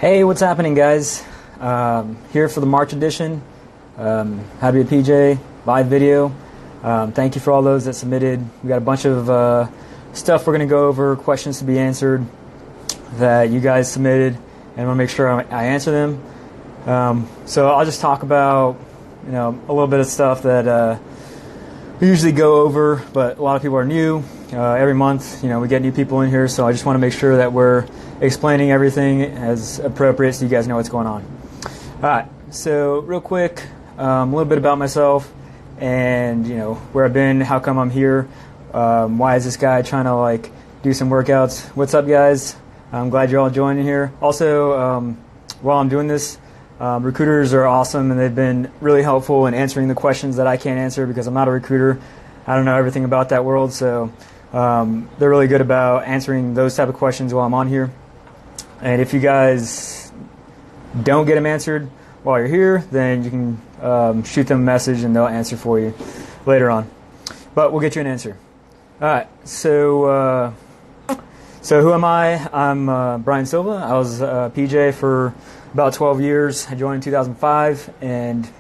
Hey, what's happening, guys? Here for the March edition. How to be a PJ, live video. Thank you for all those that submitted. We got a bunch of stuff we're going to go over, questions to be answered that you guys submitted, and I want to make sure I answer them. So I'll just talk about, a little bit of stuff that we usually go over, but a lot of people are new. Every month, we get new people in here, so I just want to make sure that we're explaining everything as appropriate so you guys know what's going on. All right, so real quick, a little bit about myself and, where I've been, how come I'm here, why is this guy trying to, do some workouts. What's up, guys? I'm glad you're all joining here. Also, while I'm doing this, recruiters are awesome, and they've been really helpful in answering the questions that I can't answer because I'm not a recruiter. I don't know everything about that world, so they're really good about answering those type of questions while I'm on here. And if you guys don't get them answered while you're here, then you can shoot them a message and they'll answer for you later on. But we'll get you an answer. All right, so who am I? I'm Brian Silva. I was PJ for about 12 years. I joined in 2005, and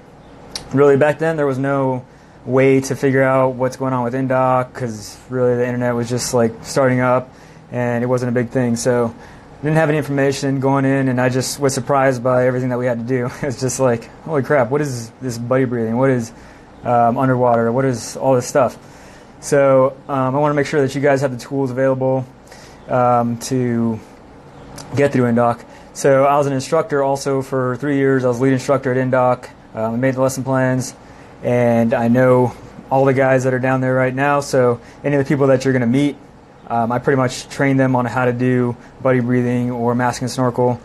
really back then there was no way to figure out what's going on with InDoc because really the internet was just starting up and it wasn't a big thing. So I didn't have any information going in, and I just was surprised by everything that we had to do. It's just holy crap, what is this buddy breathing? What is underwater? What is all this stuff? So I want to make sure that you guys have the tools available to get through InDoc. So I was an instructor also for 3 years. I was lead instructor at InDoc. I made the lesson plans, and I know all the guys that are down there right now. So any of the people that you're going to meet, I pretty much train them on how to do buddy breathing or mask and snorkel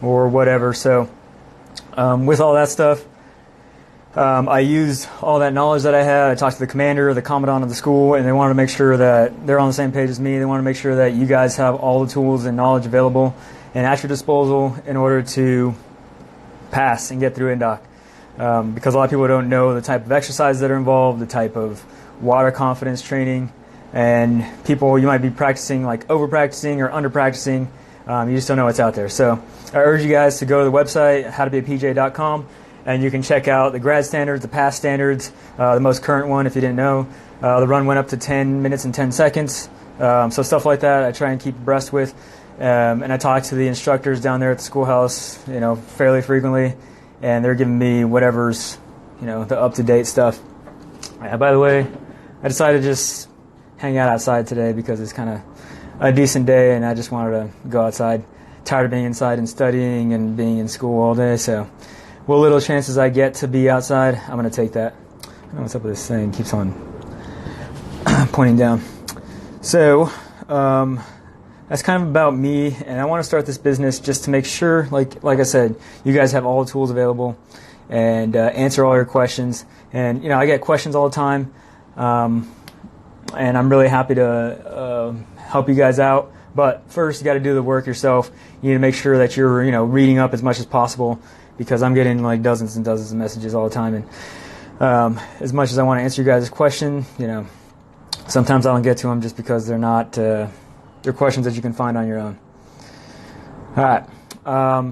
or whatever. So with all that stuff, I used all that knowledge that I had. I talked to the commander, the commandant of the school, and they wanted to make sure that they're on the same page as me. They want to make sure that you guys have all the tools and knowledge available and at your disposal in order to pass and get through InDoc. Because a lot of people don't know the type of exercise that are involved, the type of water confidence training, and you might be practicing over practicing or under practicing. You just don't know what's out there. So I urge you guys to go to the website, howtobeapj.com, and you can check out the grad standards, the past standards, the most current one if you didn't know. The run went up to 10 minutes and 10 seconds. So stuff like that I try and keep abreast with. And I talk to the instructors down there at the schoolhouse, fairly frequently, and they're giving me whatever's, the up-to-date stuff. By the way, I decided to just hang out outside today because it's kind of a decent day, and I just wanted to go outside. Tired of being inside and studying and being in school all day, so what little chances I get to be outside, I'm going to take that. I don't know what's up with this thing. It keeps on pointing down. So that's kind of about me, and I want to start this business just to make sure, like I said, you guys have all the tools available and answer all your questions. And, I get questions all the time, and I'm really happy to help you guys out. But first, you got to do the work yourself. You need to make sure that you're, reading up as much as possible, because I'm getting dozens and dozens of messages all the time. And as much as I want to answer you guys' question, sometimes I don't get to them just because they're not they're questions that you can find on your own. All right.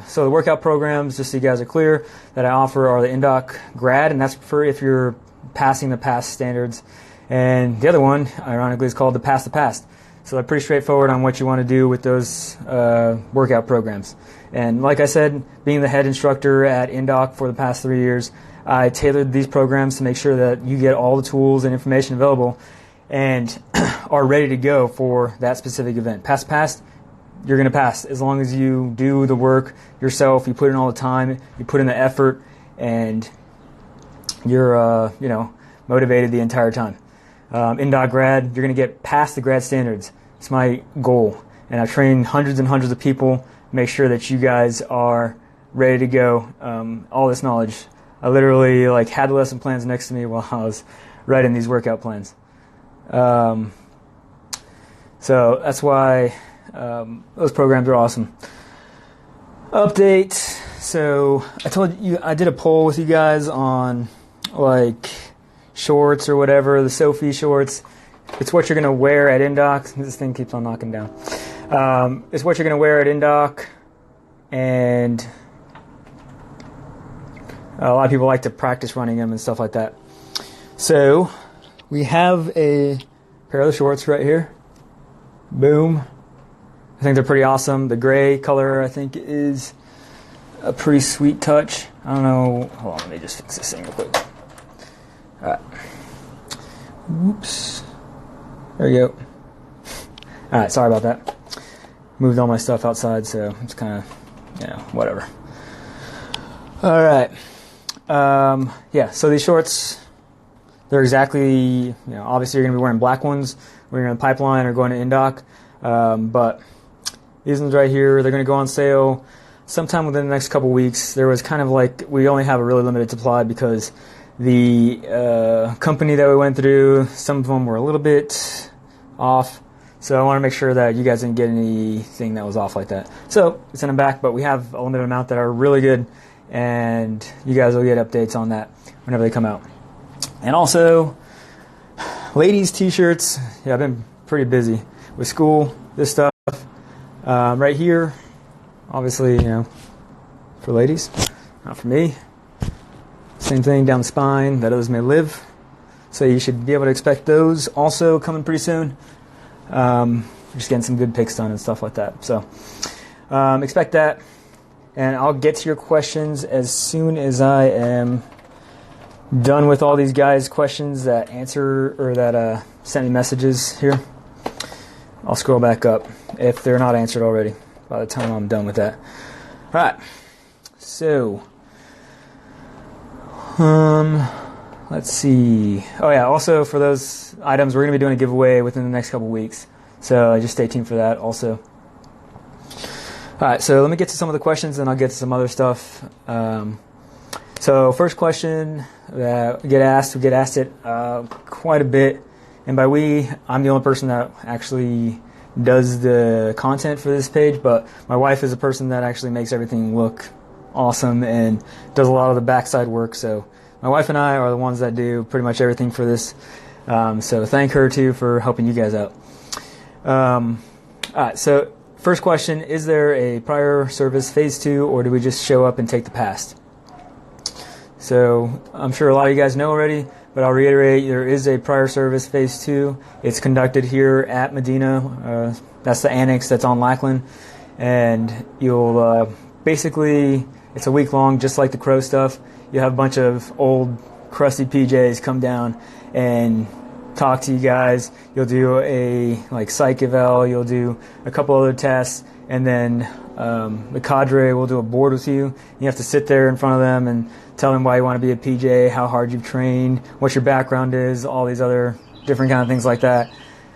So the workout programs, just so you guys are clear, that I offer are the InDoc grad, and that's for if you're passing the past standards. And the other one, ironically, is called the Pass the Past. So they're pretty straightforward on what you want to do with those workout programs. And like I said, being the head instructor at InDoc for the past 3 years, I tailored these programs to make sure that you get all the tools and information available and are ready to go for that specific event. Pass, you're going to pass as long as you do the work yourself, you put in all the time, you put in the effort, and you're motivated the entire time. InDoc grad, you're going to get past the grad standards. It's my goal, and I've trained hundreds and hundreds of people. Make sure that you guys are ready to go. All this knowledge, I literally had the lesson plans next to me while I was writing these workout plans. So that's why those programs are awesome. Update. So I told you I did a poll with you guys on shorts or whatever, the Sophie shorts. It's what you're going to wear at InDoc. This thing keeps on knocking down. It's what you're going to wear at InDoc and a lot of people like to practice running them and stuff like that. So we have a pair of the shorts right here. Boom. I think they're pretty awesome. The gray color, I think, is a pretty sweet touch. I don't know. Hold on, let me just fix this thing real quick. All right. Whoops. There you go. All right, sorry about that. Moved all my stuff outside, so it's kind of, whatever. All right. Yeah, so these shorts, they're exactly, obviously you're going to be wearing black ones when you're in the pipeline or going to indock. But these ones right here, they're going to go on sale sometime within the next couple weeks. There was kind of like, we only have a really limited supply because the company that we went through, some of them were a little bit off. So I want to make sure that you guys didn't get anything that was off like that. So it's in the back, but we have a limited amount that are really good, and you guys will get updates on that whenever they come out. And also, ladies' t-shirts. Yeah, I've been pretty busy with school, this stuff. Right here, obviously, for ladies, not for me. Same thing down the spine, that others may live. So you should be able to expect those also coming pretty soon. Just getting some good pics done and stuff like that. So expect that. And I'll get to your questions as soon as I am done with all these guys' questions that answer or that sent me messages here. I'll scroll back up if they're not answered already by the time I'm done with that. All right. So, let's see. Oh yeah, also for those items, we're going to be doing a giveaway within the next couple weeks. So just stay tuned for that also. All right, so let me get to some of the questions and I'll get to some other stuff. So first question that we get asked it quite a bit. And by we, I'm the only person that actually does the content for this page, but my wife is a person that actually makes everything look awesome and does a lot of the backside work. So my wife and I are the ones that do pretty much everything for this. So thank her too for helping you guys out. All right, so first question, is there a prior service phase 2, or do we just show up and take the past? So I'm sure a lot of you guys know already, but I'll reiterate, there is a prior service phase 2. It's conducted here at Medina. That's the annex that's on Lackland. And you'll basically, it's a week long, just like the Crow stuff. You have a bunch of old crusty PJs come down and talk to you guys. You'll do a psych eval. You'll do a couple other tests, and then the cadre will do a board with you. You have to sit there in front of them and tell them why you want to be a PJ, how hard you've trained, what your background is, all these other different kind of things like that.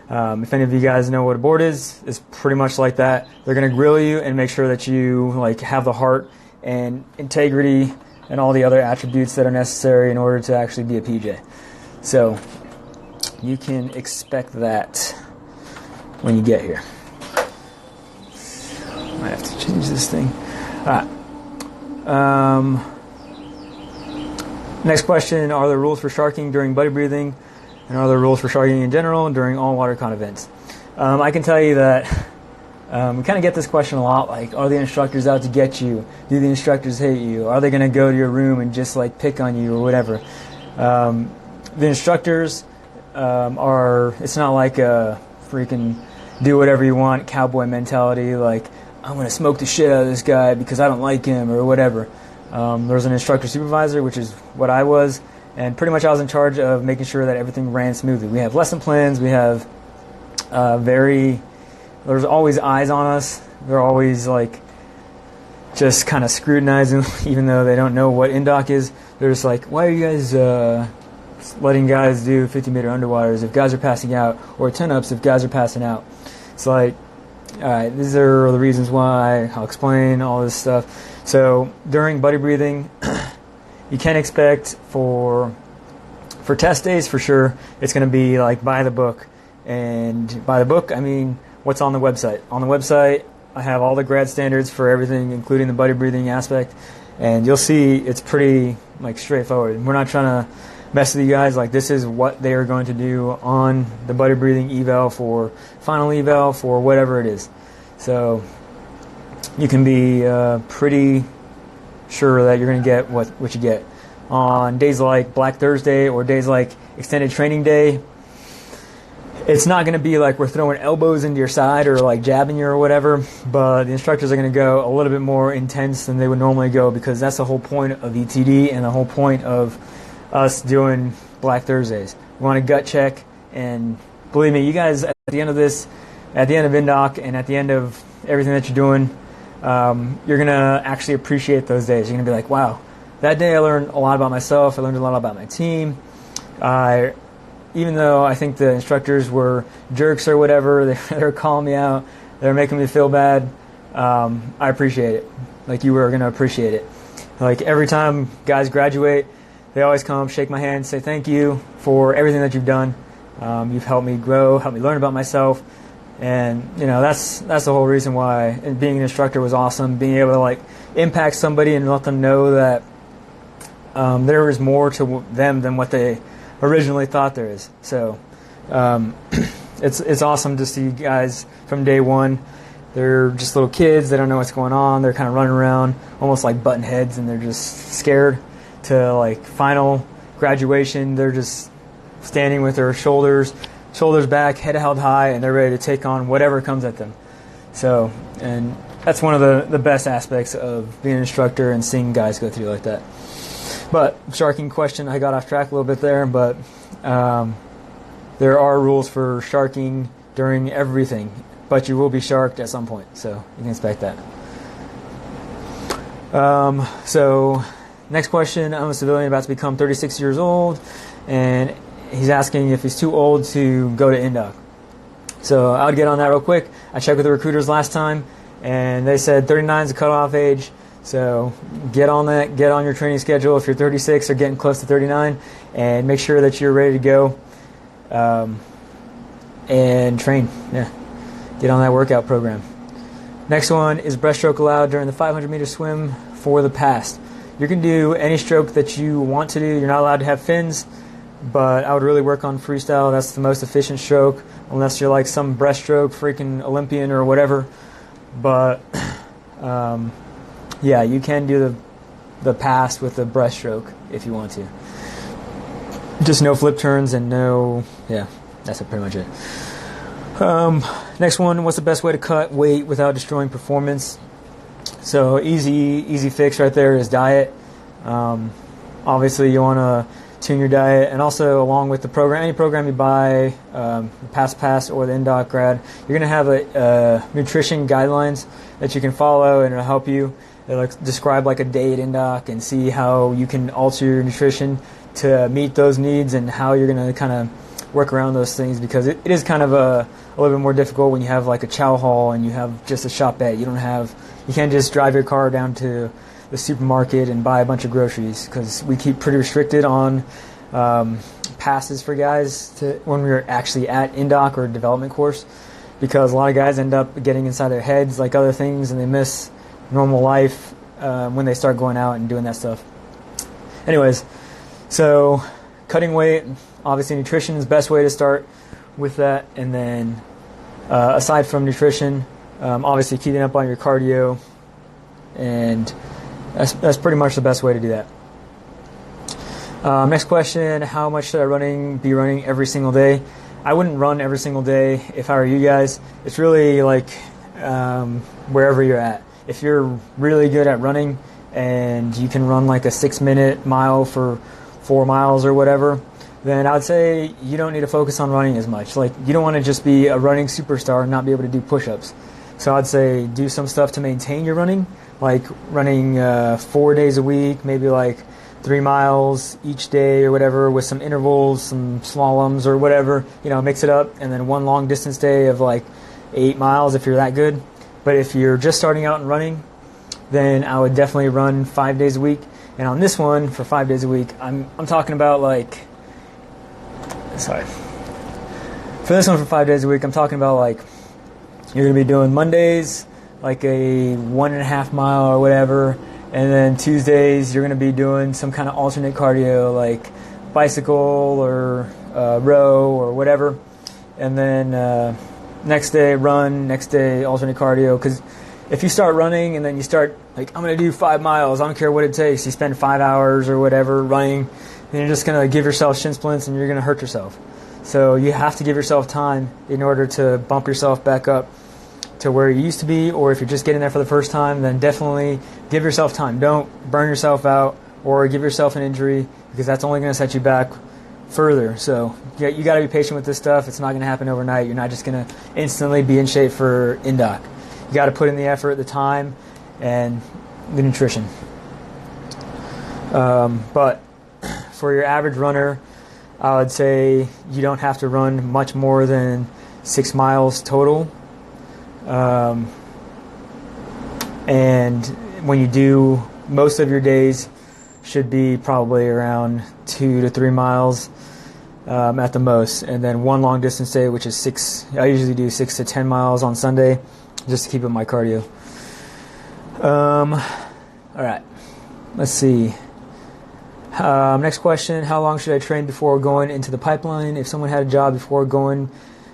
If any of you guys know what a board is, it's pretty much like that. They're going to grill you and make sure that you have the heart and integrity and all the other attributes that are necessary in order to actually be a PJ. So you can expect that when you get here. Might have to change this thing. All right. Next question, are there rules for sharking during buddy breathing? And are there rules for sharking in general and during all WaterCon events? I can tell you that we kind of get this question a lot, are the instructors out to get you? Do the instructors hate you? Are they going to go to your room and just pick on you or whatever? The instructors it's not like a freaking do whatever you want cowboy mentality, I'm going to smoke the shit out of this guy because I don't like him or whatever. There's an instructor supervisor, which is what I was, and pretty much I was in charge of making sure that everything ran smoothly. We have lesson plans. We have there's always eyes on us. They're always just kind of scrutinizing, even though they don't know what indock is. They're just why are you guys letting guys do 50-meter underwaters if guys are passing out, or 10-ups if guys are passing out? It's all right, these are the reasons why. I'll explain all this stuff. So during buddy breathing, you can expect for test days for sure, it's going to be by the book. And by the book, I mean what's on the website. On the website, I have all the grad standards for everything, including the buddy breathing aspect. And you'll see it's pretty straightforward. We're not trying to mess with you guys. This is what they are going to do on the buddy breathing eval for final eval for whatever it is. So you can be pretty sure that you're going to get what you get. On days like Black Thursday or days like extended training day, it's not going to be like we're throwing elbows into your side or like jabbing you or whatever, but the instructors are going to go a little bit more intense than they would normally go, because that's the whole point of ETD and the whole point of us doing Black Thursdays. We want a gut check, and believe me, you guys, at the end of this, at the end of INDOC and at the end of everything that you're doing, you're going to actually appreciate those days. You're going to be like, wow, that day I learned a lot about myself. I learned a lot about my team. Even though I think the instructors were jerks or whatever, they were calling me out, they were making me feel bad, I appreciate it. Like, you were going to appreciate it. Like, every time guys graduate, they always come, shake my hand, say thank you for everything that you've done. You've helped me grow, helped me learn about myself. And, you know, that's the whole reason why being an instructor was awesome, being able to, like, impact somebody and let them know that there is more to them than what they originally thought there is. So it's awesome to see guys from day one. They're just little kids. They don't know what's going on. They're kind of running around almost like button heads, and they're just scared, to like final graduation. They're just standing with their shoulders back, head held high, and they're ready to take on whatever comes at them. So, and that's one of the best aspects of being an instructor and seeing guys go through like that. But sharking question, I got off track a little bit there, but there are rules for sharking during everything, but you will be sharked at some point, so you can expect that. So next question, I'm a civilian about to become 36 years old, and he's asking if he's too old to go to INDOC. So I would get on that real quick. I checked with the recruiters last time, and they said 39 is the cutoff age. So get on that, get on your training schedule if you're 36 or getting close to 39, and make sure that you're ready to go and train. Yeah, get on that workout program. Next one is breaststroke allowed during the 500-meter swim for the past. You can do any stroke that you want to do. You're not allowed to have fins, but I would really work on freestyle. That's the most efficient stroke, unless you're like some breaststroke freaking Olympian or whatever. But yeah, you can do the pass with the breaststroke if you want to. Just no flip turns and no, yeah, that's pretty much it. Next one, what's the best way to cut weight without destroying performance? So easy fix right there is diet. Obviously, you want to tune your diet, and also along with the program, any program you buy, the pass or the INDOC grad, you're going to have a nutrition guidelines that you can follow, and it'll help you. It'll describe like a day at INDOC and see how you can alter your nutrition to meet those needs and how you're going to kind of work around those things, because it is kind of a little bit more difficult when you have like a chow hall and you have just a shopette. You can't just drive your car down to the supermarket and buy a bunch of groceries, because we keep pretty restricted on passes for guys when we're actually at INDOC or development course, because a lot of guys end up getting inside their heads like other things, and they miss normal life when they start going out and doing that stuff. Anyways, so cutting weight, obviously nutrition is the best way to start with that, and then aside from nutrition, obviously keeping up on your cardio, and that's pretty much the best way to do that. Next question, how much should I be running every single day? I wouldn't run every single day if I were you guys. It's really like wherever you're at. If you're really good at running and you can run like a 6-minute mile for 4 miles or whatever, then I would say you don't need to focus on running as much. Like, you don't want to just be a running superstar and not be able to do push-ups. So I'd say do some stuff to maintain your running, like running 4 days a week, maybe like 3 miles each day or whatever, with some intervals, some slaloms or whatever, mix it up, and then one long distance day of like 8 miles if you're that good. But if you're just starting out and running, then I would definitely run 5 days a week. And on this one, for 5 days a week, I'm talking about for this one for 5 days a week, I'm talking about like, you're going to be doing Mondays, like a 1.5 mile or whatever, and then Tuesdays, you're going to be doing some kind of alternate cardio, like bicycle or row or whatever. And then next day, run, next day, alternate cardio, because if you start running and then you start like, I'm going to do 5 miles, I don't care what it takes, you spend 5 hours or whatever running, and you're just going to give yourself shin splints and you're going to hurt yourself. So you have to give yourself time in order to bump yourself back up to where you used to be, or if you're just getting there for the first time, then definitely give yourself time. Don't burn yourself out or give yourself an injury, because that's only going to set you back further. So you got to be patient with this stuff. It's not going to happen overnight. You're not just going to instantly be in shape for INDOC. You got to put in the effort, the time, and the nutrition. But for your average runner, I would say you don't have to run much more than 6 miles total. And when you do, most of your days should be probably around 2 to 3 miles at the most, and then one long distance day, which is 6. I usually do 6 to 10 miles on Sunday, just to keep up my cardio. All right, let's see. Next question: how long should I train before going into the pipeline? If someone had a job before going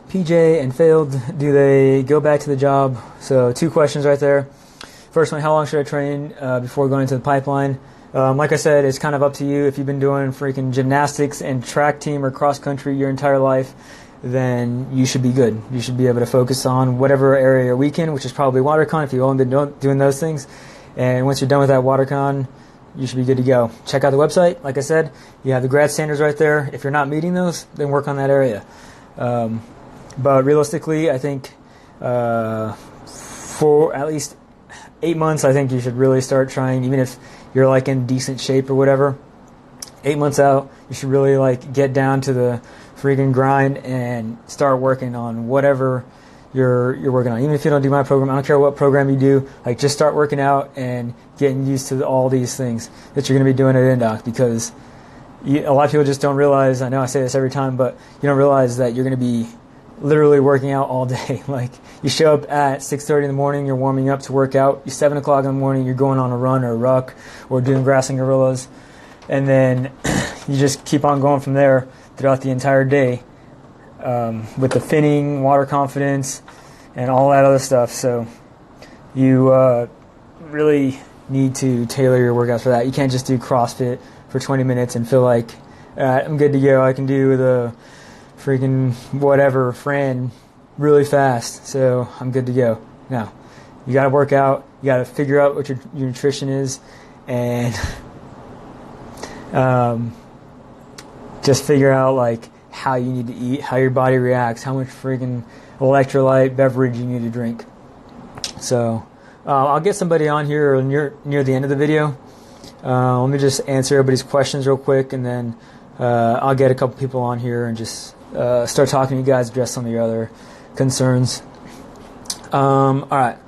PJ and failed, do they go back to the job? So 2 questions right there. First one: how long should I train before going into the pipeline? Like I said, it's kind of up to you. If you've been doing freaking gymnastics and track team or cross country your entire life, then you should be good. You should be able to focus on whatever area you're weak in, which is probably WaterCon if you've only been doing those things. And once you're done with that WaterCon, you should be good to go. Check out the website. Like I said, you have the grad standards right there. If you're not meeting those, then work on that area. But realistically, I think for at least 8 months, I think you should really start trying, even if you're like in decent shape or whatever. 8 months out, you should really like get down to the freaking grind and start working on whatever you're working on. Even if you don't do my program, I don't care what program you do, like just start working out and getting used to all these things that you're going to be doing at INDOC, because a lot of people just don't realize, I know I say this every time, but you don't realize that you're going to be literally working out all day. Like you show up at 6:30 in the morning, you're warming up to work out. 7 o'clock in the morning, you're going on a run or a ruck or doing grass and gorillas, and then you just keep on going from there throughout the entire day with the finning, water confidence, and all that other stuff. So you really need to tailor your workouts for that. You can't just do CrossFit for 20 minutes and feel like, all right, I'm good to go. I can do the freaking whatever Fran really fast, so I'm good to go. No, you got to work out. You got to figure out what your nutrition is, and just figure out like how you need to eat, how your body reacts, how much freaking electrolyte beverage you need to drink. So I'll get somebody on here near the end of the video. Let me just answer everybody's questions real quick, and then I'll get a couple people on here and just start talking to you guys, address some of your other concerns. All right.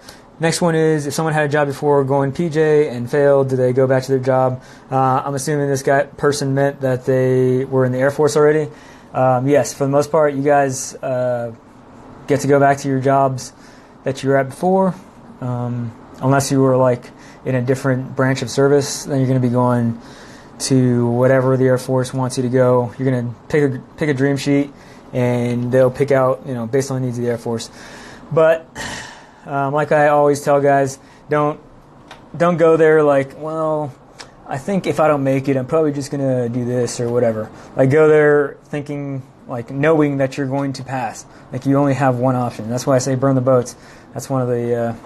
Next one is, if someone had a job before going PJ and failed, do they go back to their job? I'm assuming this person meant that they were in the Air Force already. Yes, for the most part, you guys get to go back to your jobs that you were at before, unless you were like in a different branch of service. Then you're going to be going to whatever the Air Force wants you to go. You're going to pick a dream sheet, and they'll pick out, based on the needs of the Air Force. But like I always tell guys, don't go there like, well, I think if I don't make it, I'm probably just going to do this or whatever. Like, go there thinking, like, knowing that you're going to pass. Like, you only have one option. That's why I say burn the boats. That's one of the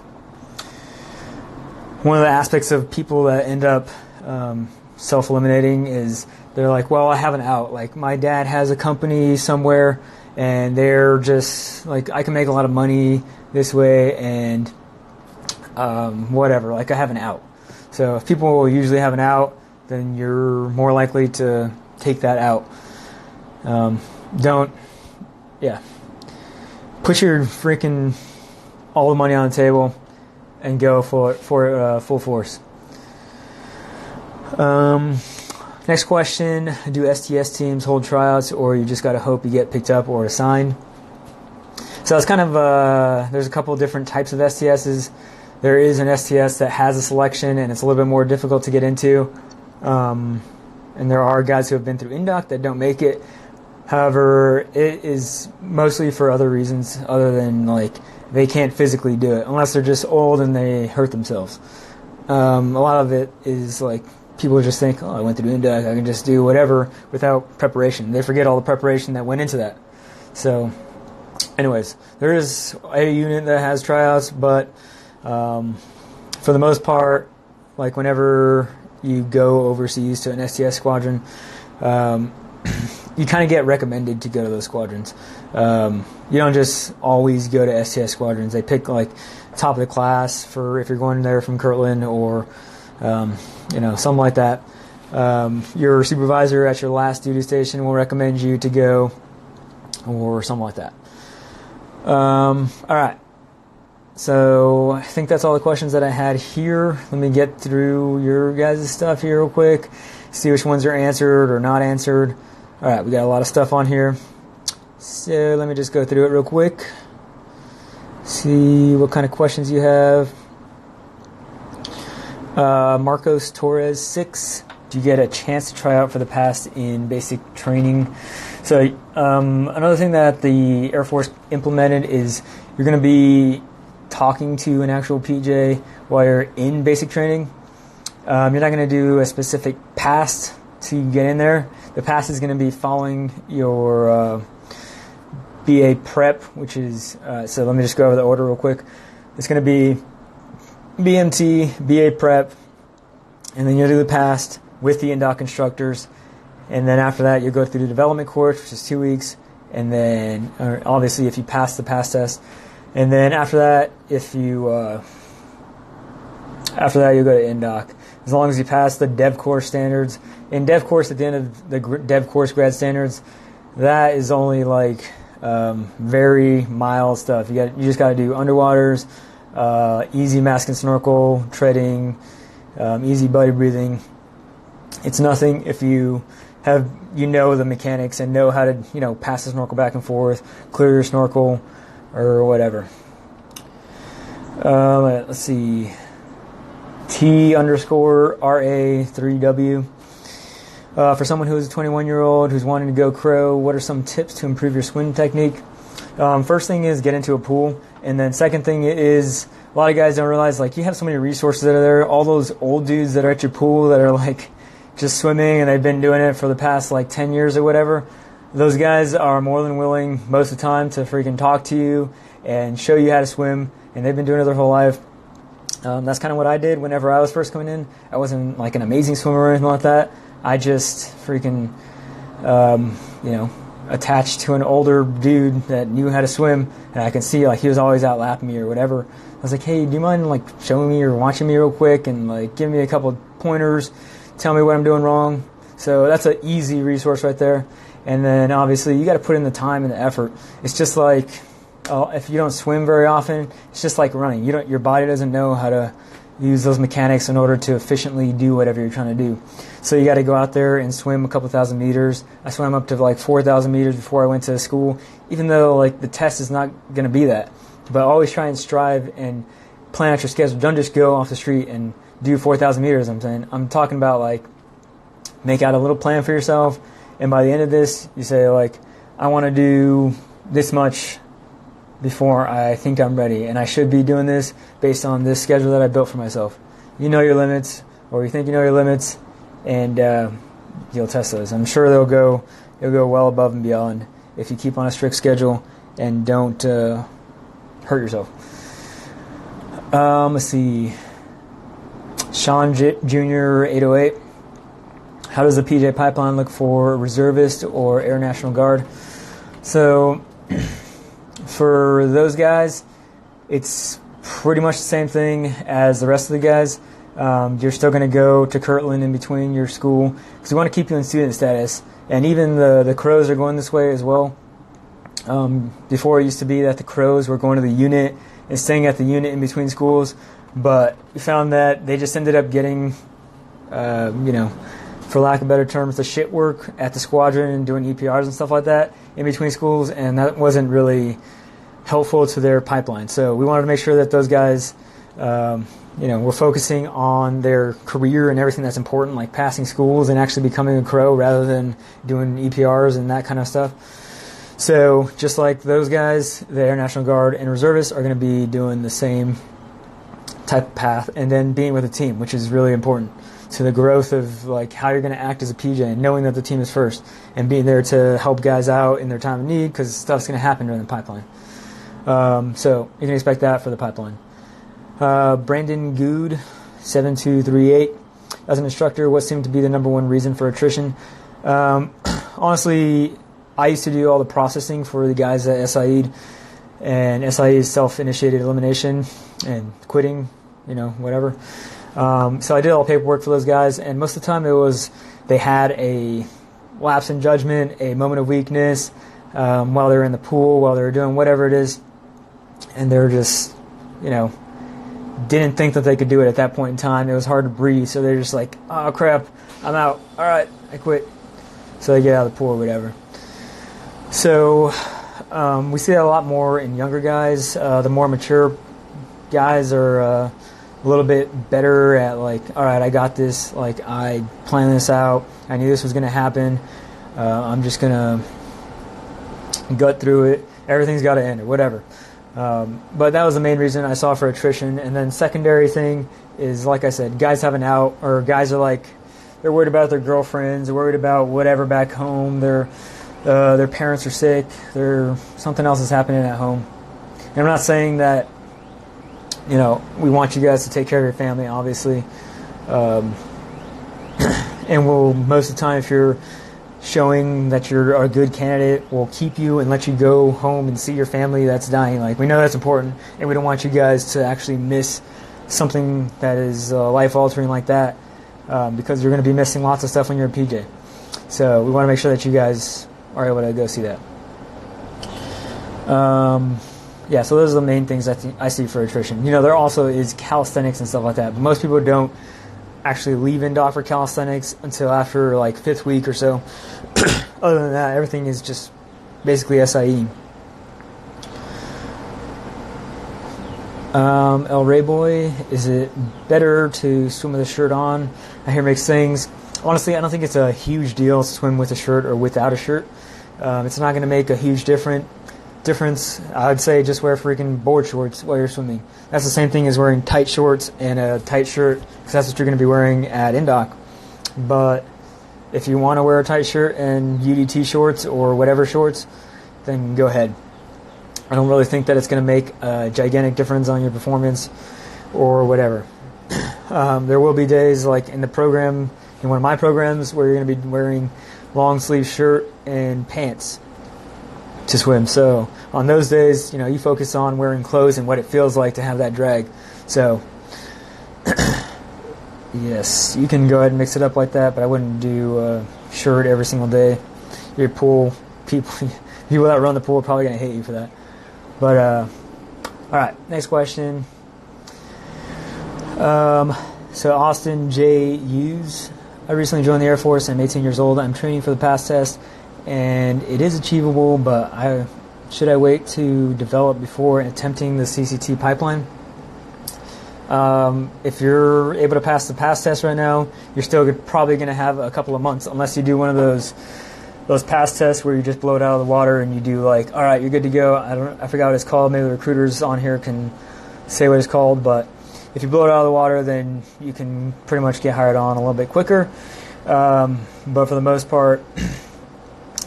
aspects of people that end up self-eliminating is they're like, well, I have an out. Like, my dad has a company somewhere, and they're just like, I can make a lot of money this way, and whatever. Like, I have an out. So if people will usually have an out, then you're more likely to take that out. Put your freaking all the money on the table and go for full force. Next question: do STS teams hold tryouts, or you just got to hope you get picked up or assigned? So it's kind of there's a couple different types of STSs. There is an STS that has a selection, and it's a little bit more difficult to get into. And there are guys who have been through INDOC that don't make it. However, it is mostly for other reasons other than like they can't physically do it unless they're just old and they hurt themselves. A lot of it is like people just think, oh, I went through induct, I can just do whatever without preparation. They forget all the preparation that went into that. So, anyways, there is a unit that has tryouts, but for the most part, like whenever you go overseas to an STS squadron, you kind of get recommended to go to those squadrons. You don't just always go to STS squadrons. They pick like top of the class for if you're going there from Kirtland or something like that. Your supervisor at your last duty station will recommend you to go, or something like that. All right. So I think that's all the questions that I had here. Let me get through your guys' stuff here real quick, see which ones are answered or not answered. All right, we got a lot of stuff on here. So let me just go through it real quick. See what kind of questions you have. Marcos Torres 6. Do you get a chance to try out for the past in basic training? So another thing that the Air Force implemented is you're going to be talking to an actual PJ while you're in basic training. You're not going to do a specific pass to get in there. The pass is going to be following your BA prep, which is, so let me just go over the order real quick. It's going to be BMT, BA prep, and then you'll do the pass with the indoc instructors. And then after that, you'll go through the development course, which is 2 weeks. And then, obviously, if you pass the pass test. And then after that, you'll go to indoc. As long as you pass the dev course standards. In dev course, at the end of the dev course grad standards, that is only like very mild stuff. You just got to do underwaters, easy mask and snorkel, treading, easy buddy breathing. It's nothing if you know the mechanics and know how to pass the snorkel back and forth, clear your snorkel, or whatever. Let's see. T_RA3W. For someone who is a 21-year-old who's wanting to go crow, what are some tips to improve your swim technique? First thing is get into a pool. And then second thing is, a lot of guys don't realize, like, you have so many resources that are there. All those old dudes that are at your pool that are, like, just swimming and they've been doing it for the past, like, 10 years or whatever. Those guys are more than willing most of the time to freaking talk to you and show you how to swim. And they've been doing it their whole life. That's kind of what I did whenever I was first coming in. I wasn't, like, an amazing swimmer or anything like that. I just freaking, attached to an older dude that knew how to swim, and I can see, like, he was always out lapping me or whatever. I was like, hey, do you mind, like, showing me or watching me real quick and, like, giving me a couple pointers, tell me what I'm doing wrong? So that's an easy resource right there. And then, obviously, you got to put in the time and the effort. It's just like, if you don't swim very often, it's just like running. Your body doesn't know how to use those mechanics in order to efficiently do whatever you're trying to do. So you got to go out there and swim a couple thousand meters. I swam up to like 4,000 meters before I went to school, even though like the test is not going to be that. But always try and strive and plan out your schedule. Don't just go off the street and do 4,000 meters. I'm talking about like make out a little plan for yourself, and by the end of this, you say like, I want to do this much before I think I'm ready, and I should be doing this based on this schedule that I built for myself. You know your limits, or you think you know your limits, and you'll test those. I'm sure they'll go well above and beyond if you keep on a strict schedule and don't hurt yourself. Let's see. Sean Jr. 808. How does the PJ pipeline look for reservist or Air National Guard? So for those guys, it's pretty much the same thing as the rest of the guys. You're still going to go to Kirtland in between your school because we want to keep you in student status. And even the Crows are going this way as well. Before it used to be that the Crows were going to the unit and staying at the unit in between schools, but we found that they just ended up getting, for lack of better terms, the shit work at the squadron and doing EPRs and stuff like that in between schools, and that wasn't really helpful to their pipeline. So we wanted to make sure that those guys we're focusing on their career and everything that's important, like passing schools and actually becoming a Crow rather than doing EPRs and that kind of stuff. So just like those guys, the Air National Guard and reservists are going to be doing the same type of path, and then being with a team, which is really important to the growth of like how you're going to act as a PJ, and knowing that the team is first and being there to help guys out in their time of need, because stuff's going to happen during the pipeline. So you can expect that for the pipeline. Brandon Good, 7238. As an instructor, what seemed to be the number one reason for attrition? Honestly, I used to do all the processing for the guys at SIE'd, and SIE is self-initiated elimination and quitting, whatever. So I did all the paperwork for those guys, and most of the time it was they had a lapse in judgment, a moment of weakness, while they were in the pool, while they were doing whatever it is, and they're just, didn't think that they could do it at that point in time. It was hard to breathe, so they're just like, oh crap, I'm out. All right, I quit. So they get out of the pool or whatever. So we see that a lot more in younger guys. The more mature guys are a little bit better at like, all right, I got this. Like, I planned this out. I knew this was going to happen. I'm just going to gut through it. Everything's got to end or whatever. But that was the main reason I saw for attrition. And then secondary thing is, like I said, guys have an out, or guys are like, they're worried about their girlfriends, they're worried about whatever back home, their parents are sick, something else is happening at home. And I'm not saying that, we want you guys to take care of your family, obviously. And most of the time, if you're showing that you're a good candidate, we'll keep you and let you go home and see your family that's dying. Like, we know that's important, and we don't want you guys to actually miss something that is life-altering like that, because you're going to be missing lots of stuff when you're a PJ. So we want to make sure that you guys are able to go see that. So those are the main things I see for attrition. There also is calisthenics and stuff like that, but most people don't actually leave indoc for calisthenics until after like 5th week or so. Other than that, everything is just basically SIE. El Ray Boy, is it better to swim with a shirt on? I hear mixed things. Honestly, I don't think it's a huge deal to swim with a shirt or without a shirt. It's not going to make a huge difference. I would say just wear freaking board shorts while you're swimming. That's the same thing as wearing tight shorts and a tight shirt, because that's what you're going to be wearing at indoc. But if you want to wear a tight shirt and UDT shorts or whatever shorts, then go ahead. I don't really think that it's going to make a gigantic difference on your performance or whatever. There will be days like in the program, in one of my programs, where you're going to be wearing long sleeve shirt and pants to swim. So on those days, you focus on wearing clothes and what it feels like to have that drag. So yes, you can go ahead and mix it up like that, but I wouldn't do a shirt every single day. Your pool people that run the pool are probably going to hate you for that. But all right, next question. So Austin J. Hughes, I recently joined the Air Force. I'm 18 years old. I'm training for the PASS test, and it is achievable, but should I wait to develop before attempting the CCT pipeline? If you're able to pass the PASS test right now, you're still probably going to have a couple of months, unless you do one of those PASS tests where you just blow it out of the water and you do like, all right, you're good to go. I forgot what it's called. Maybe the recruiters on here can say what it's called, but if you blow it out of the water, then you can pretty much get hired on a little bit quicker. But for the most part,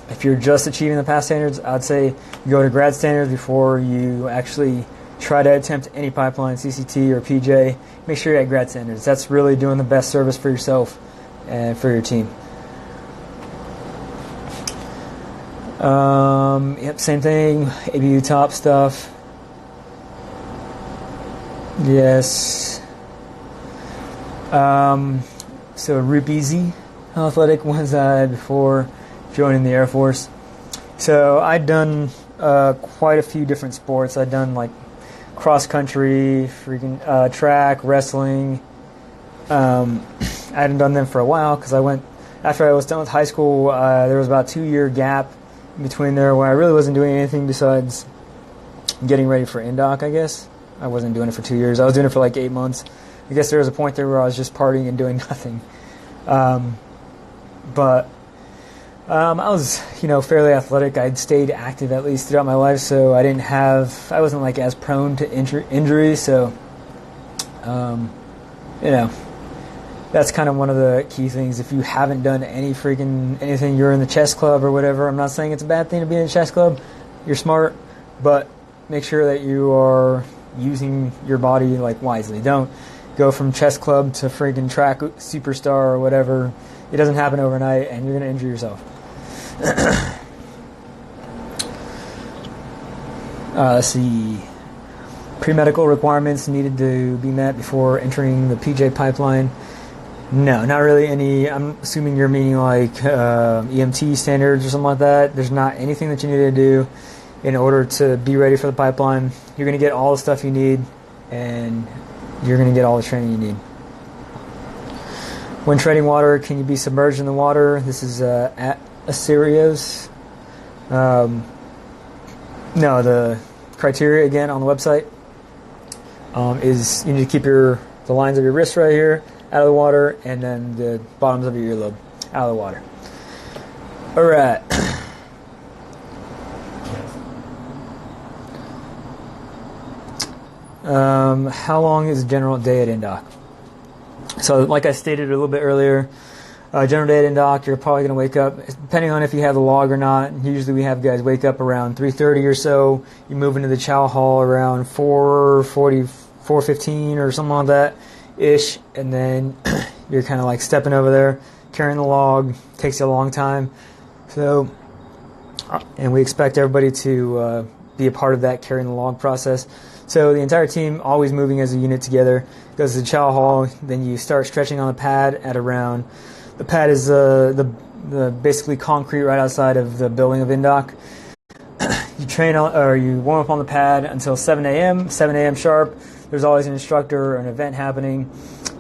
if you're just achieving the PASS standards, I'd say you go to grad standards before you actually try to attempt any pipeline, CCT or PJ. Make sure you're at grad standards. That's really doing the best service for yourself and for your team. Same thing, ABU top stuff. Yes. So Roop Easy, how athletic was I before joining the Air Force? So I'd done quite a few different sports. I'd done like cross country, track, wrestling. I hadn't done them for a while because after I was done with high school, there was about a 2-year gap between there where I really wasn't doing anything besides getting ready for indoc, I guess. I wasn't doing it for 2 years. I was doing it for like 8 months. I guess there was a point there where I was just partying and doing nothing. But I was, fairly athletic. I'd stayed active at least throughout my life, so I wasn't like as prone to injury. So, that's kind of one of the key things. If you haven't done anything, you're in the chess club or whatever. I'm not saying it's a bad thing to be in a chess club. You're smart, but make sure that you are using your body like wisely. Don't go from chess club to freaking track superstar or whatever. It doesn't happen overnight, and you're going to injure yourself. Let's see. Pre-medical requirements needed to be met before entering the PJ pipeline. No, not really any. I'm assuming you're meaning like EMT standards or something like that. There's not anything that you need to do in order to be ready for the pipeline. You're going to get all the stuff you need, and you're going to get all the training you need. When treading water, can you be submerged in the water? This is at Assyrios. No, the criteria again on the website is you need to keep the lines of your wrists right here out of the water, and then the bottoms of your earlobe out of the water. All right. How long is a general day at Indoc? So, like I stated a little bit earlier, general day at Indoc, you're probably going to wake up, depending on if you have the log or not. Usually we have guys wake up around 3:30 or so. You move into the chow hall around 4:40, 4:15 or something like that ish, and then you're kind of like stepping over there, carrying the log. Takes you a long time. So, and we expect everybody to be a part of that carrying the log process. So the entire team always moving as a unit together. Goes to the chow hall. Then you start stretching on the pad at around. The pad is the basically concrete right outside of the building of Indoc. You warm up on the pad until 7 a.m. 7 a.m. sharp. There's always an instructor or an event happening,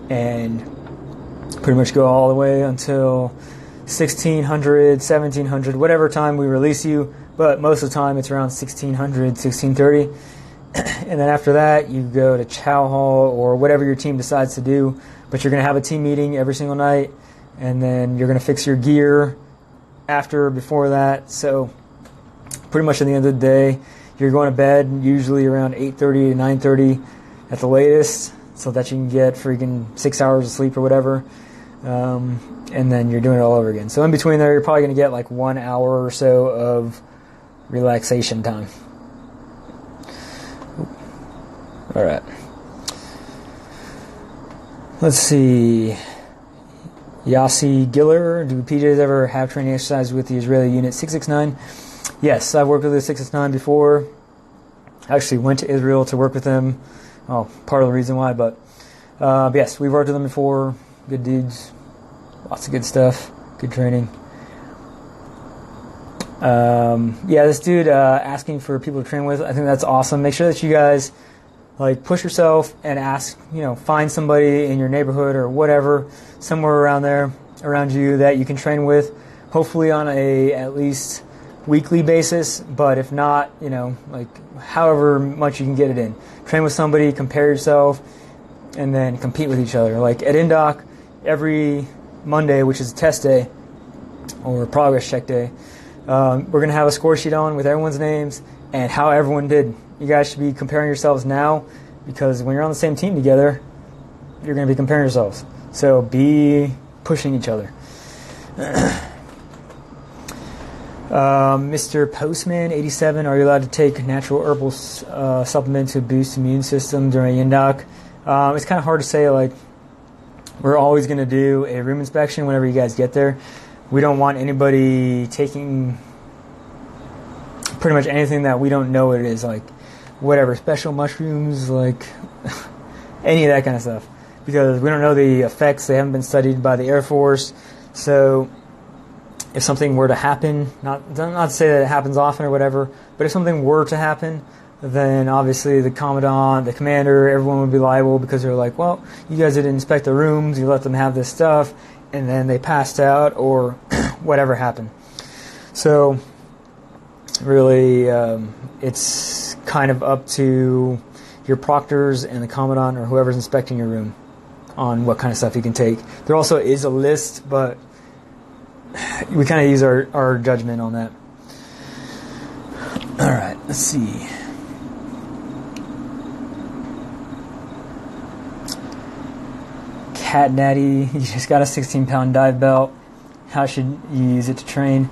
and pretty much go all the way until 1600, 1700, whatever time we release you. But most of the time it's around 1600, 1630. And then after that, you go to chow hall or whatever your team decides to do. But you're going to have a team meeting every single night, and then you're going to fix your gear before that. So pretty much at the end of the day, you're going to bed usually around 8:30 to 9:30 at the latest, so that you can get freaking 6 hours of sleep or whatever. And then you're doing it all over again. So in between there, you're probably going to get like 1 hour or so of relaxation time. All right. Let's see. Yassi Giller, do PJs ever have training exercises with the Israeli Unit 669? Yes, I've worked with the 669 before. I actually went to Israel to work with them. Oh, part of the reason why, but yes, we've worked with them before. Good dudes. Lots of good stuff. Good training. This dude asking for people to train with, I think that's awesome. Make sure that you guys push yourself and ask, find somebody in your neighborhood or whatever, somewhere around you that you can train with, hopefully on a at least weekly basis. But if not, however much you can get it in. Train with somebody, compare yourself, and then compete with each other. Like at Indoc, every Monday, which is a test day or progress check day, we're going to have a score sheet on with everyone's names and how everyone did. You guys should be comparing yourselves now, because when you're on the same team together, you're going to be comparing yourselves. So be pushing each other. Mr. Postman 87, are you allowed to take natural herbal supplement to boost immune system during Indoc? It's kind of hard to say. We're always going to do a room inspection whenever you guys get there. We don't want anybody taking pretty much anything that we don't know what it is, whatever, special mushrooms, any of that kind of stuff, because we don't know the effects. They haven't been studied by the Air Force. So if something were to happen, not to say that it happens often or whatever, but if something were to happen, then obviously the commandant, the commander, everyone would be liable, because they're like, well, you guys didn't inspect the rooms, you let them have this stuff, and then they passed out or whatever happened. So really, it's kind of up to your proctors and the commandant or whoever's inspecting your room. on what kind of stuff you can take. There also is a list, but we kind of use our judgment on that. All right, let's see. Cat Daddy, you just got a 16-pound dive belt. How should you use it to train?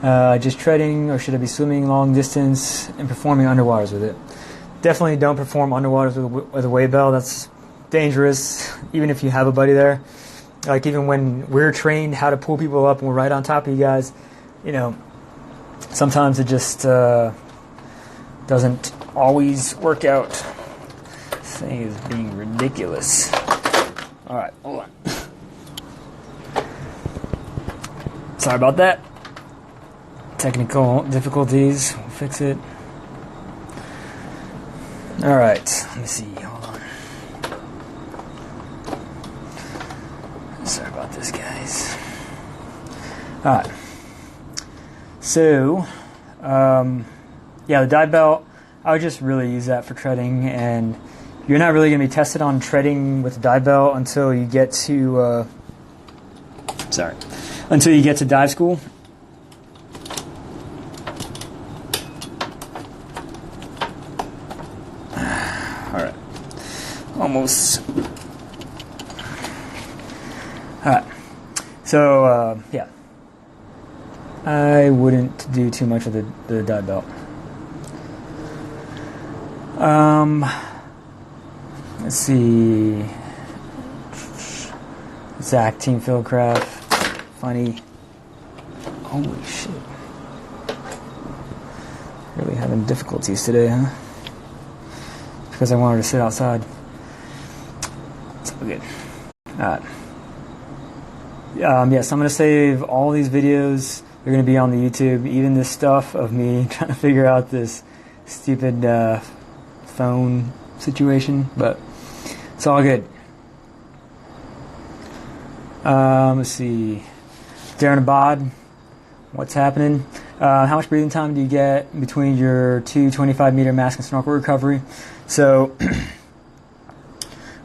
Just treading, or should I be swimming long distance and performing underwaters with it? Definitely don't perform underwaters with a wave belt. That's dangerous, even if you have a buddy there. Like, even when we're trained how to pull people up and we're right on top of you guys, you know, sometimes it just doesn't always work out. This thing is being ridiculous. All right, hold on. Sorry about that. Technical difficulties. We'll fix it. All right, let me see. Hold on. Sorry about this, guys. All right. So, yeah, the dive belt, I would just really use that for treading, and you're not really going to be tested on treading with the dive belt until you get to, until you get to dive school. All right. Almost. All right. So, yeah. I wouldn't do too much with the dive belt. Let's see. Zach, Team Fieldcraft. Funny. Holy shit. Really having difficulties today, huh? Because I wanted to sit outside. It's all good. Alright. Yes, I'm going to save all these videos. They're going to be on the YouTube. Even this stuff of me trying to figure out this stupid phone situation. But it's all good. Let's see. Darren Abad, what's happening? How much breathing time do you get between your two 25-meter mask and snorkel recovery? So,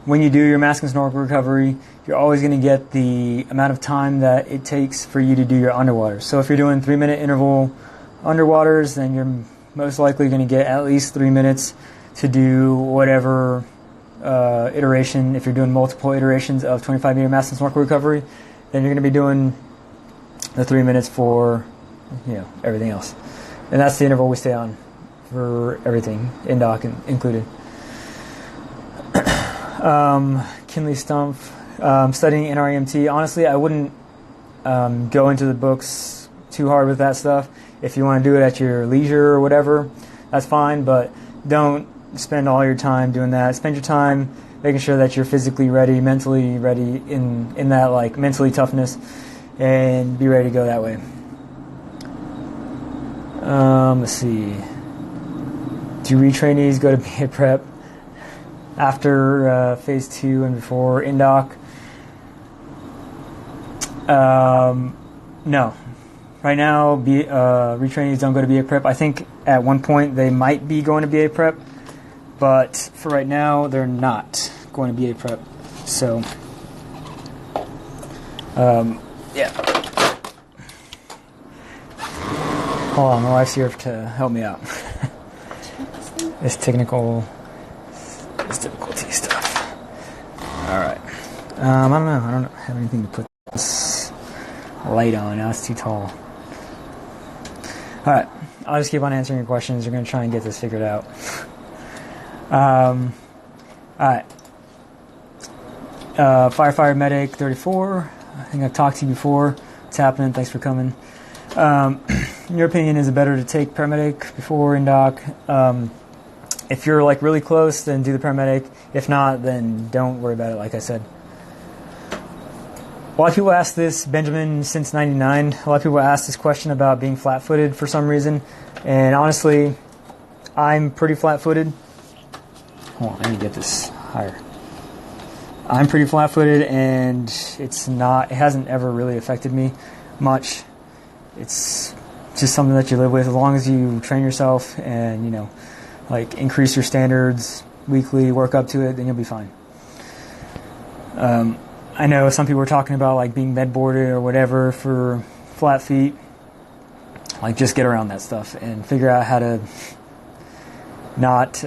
when you do your mask and snorkel recovery, you're always going to get the amount of time that it takes for you to do your underwaters. So if you're doing 3-minute interval underwaters, then you're most likely going to get at least 3 minutes to do whatever iteration. If you're doing multiple iterations of 25-meter mask and snorkel recovery, then you're going to be doing the 3 minutes for, you know, everything else. And that's the interval we stay on for everything, in-dock included. Kinley Stumpf, studying NREMT. Honestly, I wouldn't go into the books too hard with that stuff. If you want to do it at your leisure or whatever, that's fine, but don't spend all your time doing that. Spend your time making sure that you're physically ready, mentally ready, in that, like, mentally toughness, and be ready to go that way. Let's see. Do retrainees go to BA prep after phase 2 and before in-dock? No. Right now, retrainees don't go to BA prep. I think at one point they might be going to BA prep, but for right now, they're not going to BA prep. So, yeah. Hold on, my wife's here to help me out. This difficulty stuff. Alright. I don't know. I don't have anything to put this light on. Now it's too tall. Alright. I'll just keep on answering your questions. We're going to try and get this figured out. Alright. Firefighter Medic 34. I think I've talked to you before. What's happening? Thanks for coming. In your opinion, is it better to take paramedic before in-dock? If you're, like, really close, then do the paramedic. If not, then don't worry about it, like I said. A lot of people ask this, Benjamin, since 99. A lot of people ask this question about being flat-footed for some reason. And honestly, I'm pretty flat-footed. Hold on, I need to get this higher. I'm pretty flat-footed, and it hasn't ever really affected me much. It's just something that you live with. As long as you train yourself and, you know, like, increase your standards weekly, work up to it, then you'll be fine. I know some people are talking about like being med boarded or whatever for flat feet. Like, just get around that stuff and figure out how to not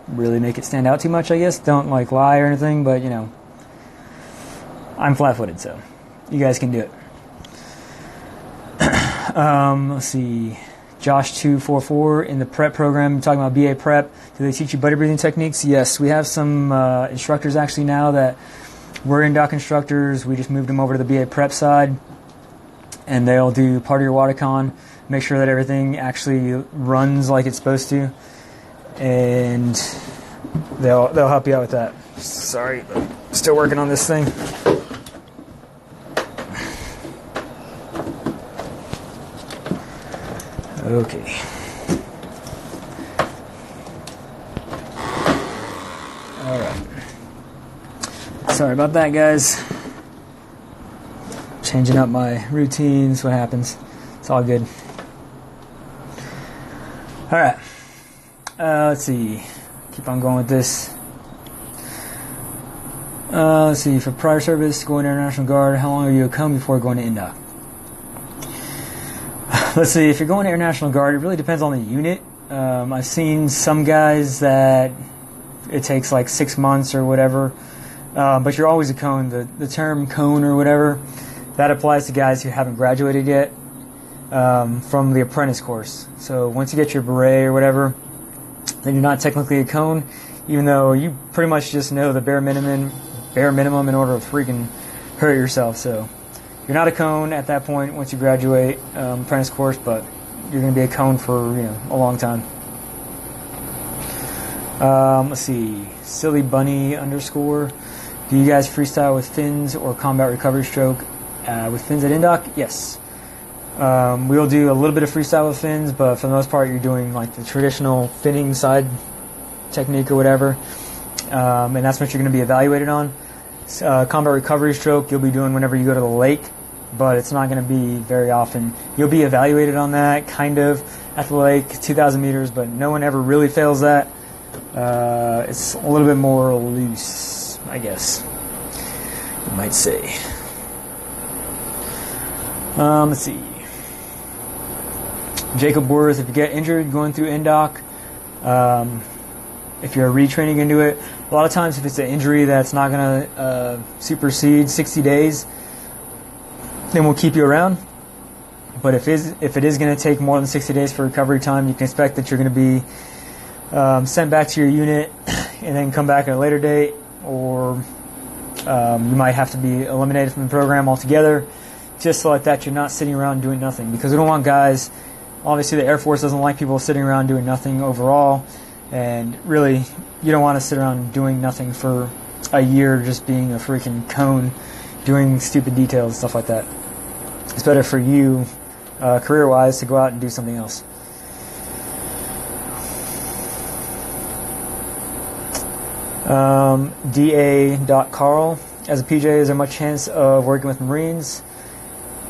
really make it stand out too much, I guess. Don't like lie or anything, but you know, I'm flat-footed, so you guys can do it. Let's see. Josh244 in the prep program, talking about BA prep. Do they teach you buddy breathing techniques? Yes, we have some instructors actually now that were in-dock instructors. We just moved them over to the BA prep side, and they'll do part of your water con, make sure that everything actually runs like it's supposed to, and they'll help you out with that. Sorry, still working on this thing. Okay. All right. Sorry about that, guys. Changing up my routines, what happens. It's all good. All right. Let's see. Keep on going with this. Let's see. For prior service, going to International Guard, how long are you a cone before going to INDOC? Let's see. If you're going to International Guard, it really depends on the unit. I've seen some guys that it takes like 6 months or whatever, but you're always a cone. The term cone or whatever, that applies to guys who haven't graduated yet from the apprentice course. So once you get your beret or whatever, then you're not technically a cone, even though you pretty much just know the bare minimum in order to freaking hurt yourself. So you're not a cone at that point once you graduate apprentice course, but you're going to be a cone for a long time. Let's see, Silly Bunny _ do you guys freestyle with fins or combat recovery stroke with fins at INDOC? Yes. We'll do a little bit of freestyle with fins, but for the most part you're doing like the traditional finning side technique or whatever, and that's what you're going to be evaluated on. Combat recovery stroke you'll be doing whenever you go to the lake, but it's not going to be very often. You'll be evaluated on that kind of at the lake, 2,000 meters, but no one ever really fails that. It's a little bit more loose, I guess you might say. Let's see. Jacob Worth, if you get injured going through INDOC, if you're retraining into it, a lot of times if it's an injury that's not going to supersede 60 days, then we'll keep you around. But if it is going to take more than 60 days for recovery time, you can expect that you're going to be sent back to your unit and then come back at a later date, or you might have to be eliminated from the program altogether, just so like that you're not sitting around doing nothing. Because we don't want guys, obviously the Air Force doesn't like people sitting around doing nothing overall, and really you don't want to sit around doing nothing for a year just being a freaking cone doing stupid details and stuff like that. It's better for you career-wise to go out and do something else. DA.Carl, as a PJ, is there much chance of working with Marines?